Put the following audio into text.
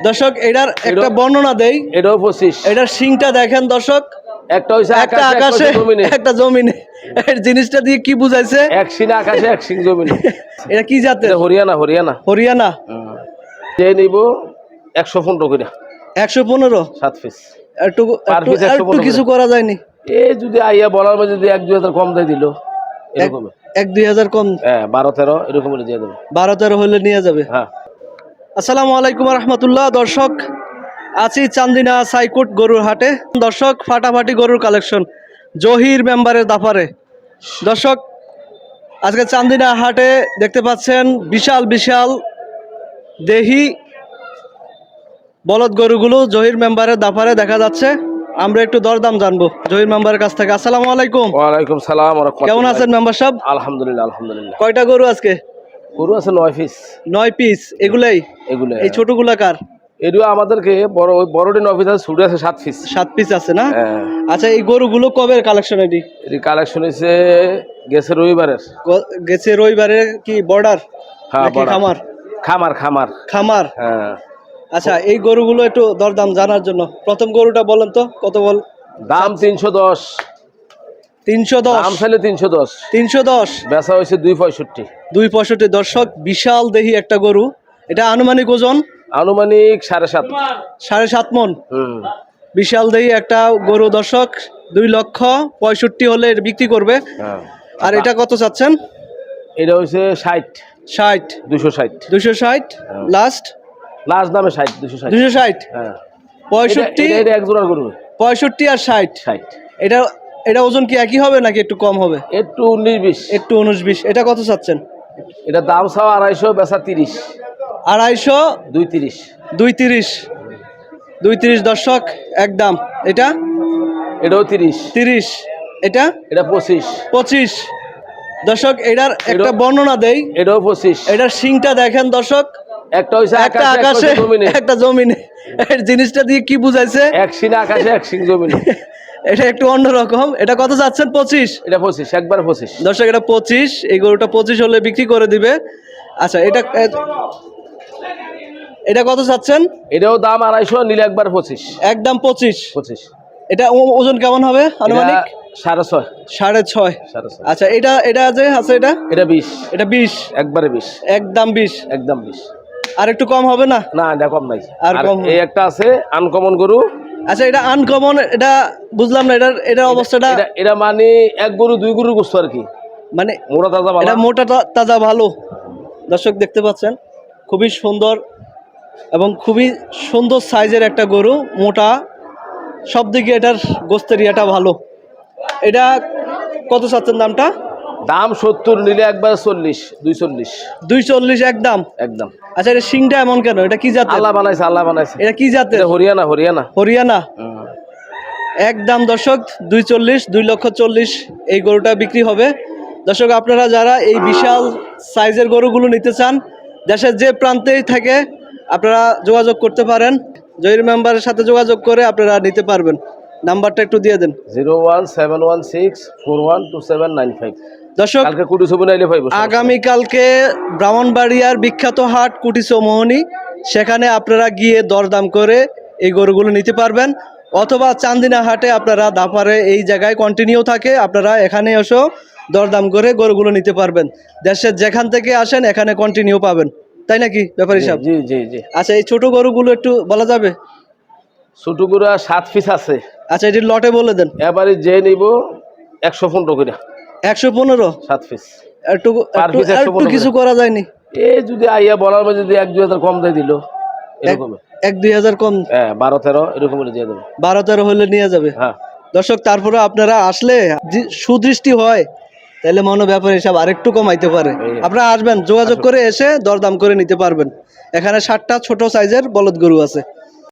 দর্শক এটার একটা বর্ণনা দেই। এটাও 25। এটার শিংটা দেখেন দর্শক, একটা হইছে একটা আকাশে আকাশে জমিনে। একটা জমিনে। এই জিনিসটা দিয়ে কি বুঝাইছে? এক সিং আকাশে এক সিং জমিনে। এটা কি জাতের? এটা হরিয়ানা। হরিয়ানা হরিয়ানা। যে নিব 115 করে। 115 7 পিস। একটু Per piece 115 করে। কিছু করা যায়নি? এই যদি আইয়া বলার মধ্যে যদি 1-2 হাজার কম দিয়ে দিল এরকম। 1-2 হাজার কম? হ্যাঁ 12-13 এরকম করে দিয়ে দেবো। 12-13 হলে নিয়ে যাবে। হ্যাঁ। আসসালামু আলাইকুম রহমতুল্লাহ। দর্শক আছি চান্দিনা সাইকুট গরুর হাটে। দর্শক ফাটাফাটি গরুর কালেকশন জহির মেম্বারের দাফারে। দর্শক আজকে চান্দিনা হাটে দেখতে পাচ্ছেন বিশাল বিশাল দেহি বলদ গরুগুলো জহির মেম্বারের দাফারে দেখা যাচ্ছে। আমরা একটু দরদাম জানবো জহির মেম্বারের কাছ থেকে। আসসালামু আলাইকুম। ওয়ালাইকুম সালাম ওয়া রাহমাতুল্লাহ। কেমন আছেন মেম্বার সাহেব? আলহামদুলিল্লাহ আলহামদুলিল্লাহ। কয়টা গরু আজকে? গরু আছে 9 পিস। 9 পিস। এগুলাই? এগুলো এই ছোটগুলা কার? এগুলো আমাদেরকে বড় বড়টি 9 পিস আছে, ছোট আছে 7 পিস। 7 পিস আছে না? হ্যাঁ। আচ্ছা এই গরুগুলো কবে কালেকশন? এটি কালেকশন হয়েছে গেছে রবিবারের। গেছে রবিবারে। কি বর্ডার? হ্যাঁ নাকি খামার? খামার খামার খামার। হ্যাঁ। আচ্ছা এই গরুগুলো একটু দরদাম জানার জন্য প্রথম গরুটা বলেন তো কত বল? দাম 310। 310? দাম চাইলে 310। 310? বেচা হয়েছে 265। 265। দর্শক বিশাল দেহি একটা গরু। এটা আনুমানিক ওজন? আনুমানিক 7.5। 7.5 মন। বিশাল দেহি একটা গরু দর্শক। 2,65,000 হলে এটা বিক্রি করবে। হ্যাঁ। আর এটা কত চাচ্ছেন? এটা হচ্ছে 60। 60? 260। 260 লাস্ট? লাস্ট দামে 60। 260। 260? হ্যাঁ। 65? এটা এক জোড়া গরু। 65 আর 60? 60। এটা এটা ওজন কি একই হবে নাকি একটু কম হবে? একটু 19-20। একটু 19-20। এটা কত চাচ্ছেন? এটা দাম চাওয়া 250, বেচা 30। 250? 230। 230? 230 দর্শক একদম। এটা? এটাও 30। 30? এটা? এটা 25। 25? দর্শক এটার একটা বর্ণনা দেই। এটাও 25। এটার শিংটা দেখেন দর্শক, একটা হইছে একটা আকাশে আকাশে জমিনে। একটা জমিনে। এই জিনিসটা দিয়ে কি বুঝাইছে? এক সিং আকাশে এক সিং জমিনে। এটা একটু অন্যরকম। এটা কত যাচ্ছেন? 25? এটা 25, একবার 25। দর্শক এটা 25। এই গরুটা 25 হলে বিক্রি করে দিবে। আচ্ছা এটা কত চাচ্ছেন? এটাও দাম 250, নিলে একবার 25। একদম 25? 25। এটা ওজন কেমন হবে আনুমানিক? 6.5। 6.5? আচ্ছা এটা যে আছে এটা 20। এটা 20? একবারে 20। একদম 20? একদম 20। আর একটু কম হবে না? না এটা কম নাই। আর কম? এই একটা আছে আনকমন গরু। আচ্ছা এটা আনকমন, এটা বুঝলাম না। এটার অবস্থাটা এটা মানে এক গরু 2 গরুর গোস্ত আর কি। মানে মোটা তাজা ভালো। এটা মোটা তাজা ভালো। দর্শক দেখতে পাচ্ছেন খুবই সুন্দর এবং খুবই সুন্দর সাইজের একটা গরু, মোটা সব দিকে। এটার গোস্তের ইয়েটা ভালো। এটা কত চাচ্ছেন দামটা? দাম 70, নিলে একবার 40। 240। 240 একদম? একদম। আচ্ছা এটা শিংটা এমন কেন? এটা কি জাতের? আল্লাহ বানাইছে, আল্লাহ বানাইছে। এটা কি জাতের? এটা হরিয়ানা। হরিয়ানা। হরিয়ানা? একদম দর্শক 240, 2,40,000 এই গরুটা বিক্রি হবে। দর্শক আপনারা যারা এই বিশাল সাইজের গরুগুলো নিতে চান, দেশের যে প্রান্তেই থাকে আপনারা যোগাযোগ করতে পারেন। জহির মেম্বারের সাথে যোগাযোগ করে আপনারা নিতে পারবেন। নাম্বারটা একটু দিয়ে দেন। 01716412795। দর্শক কালকে কুটিসবনে আইলে পাইবো। আগামীকালকে ব্রাহ্মণবাড়িয়ার বিখ্যাত হাট কুটিসমোহনী, সেখানে আপনারা গিয়ে দরদাম করে এই গরুগুলো নিতে পারবেন। অথবা চান্দিনা হাটে আপনারা দাফারে এই জায়গায় কন্টিনিউ থাকে, আপনারা এখানে এসেও দরদাম করে গরুগুলো নিতে পারবেন। দেশের যেখান থেকে আসেন এখানে কন্টিনিউ পাবেন, তাই নাকি ব্যাপারী সাহেব? জি জি জি। আচ্ছা এই ছোট গরুগুলো একটু বলা যাবে? ছোট গরু 7 পিস আছে। আচ্ছা এটি লটে বলে দেন। এবারে যে নিব 115 করে। 115? 7 পিস। একটু কিছু করা যায়নি? এই যদি আইয়া বলার মধ্যে যদি 1-2 হাজার কম দিয়ে দিল এরকম। 1-2 হাজার কম? হ্যাঁ 12-13 এরকম করে দিয়ে দেবো। 12-13 হলে নিয়ে যাবে। হ্যাঁ। দর্শক তারপরে আপনারা আসলে সুদৃষ্টি হয় তাহলে মনে ব্যাপার হিসাব আরেকটু কমাইতে পারে। আপনারা আসবেন, যোগাযোগ করে এসে দরদাম করে নিতে পারবেন। এখানে 7টা ছোট সাইজের বলদ গরু আছে।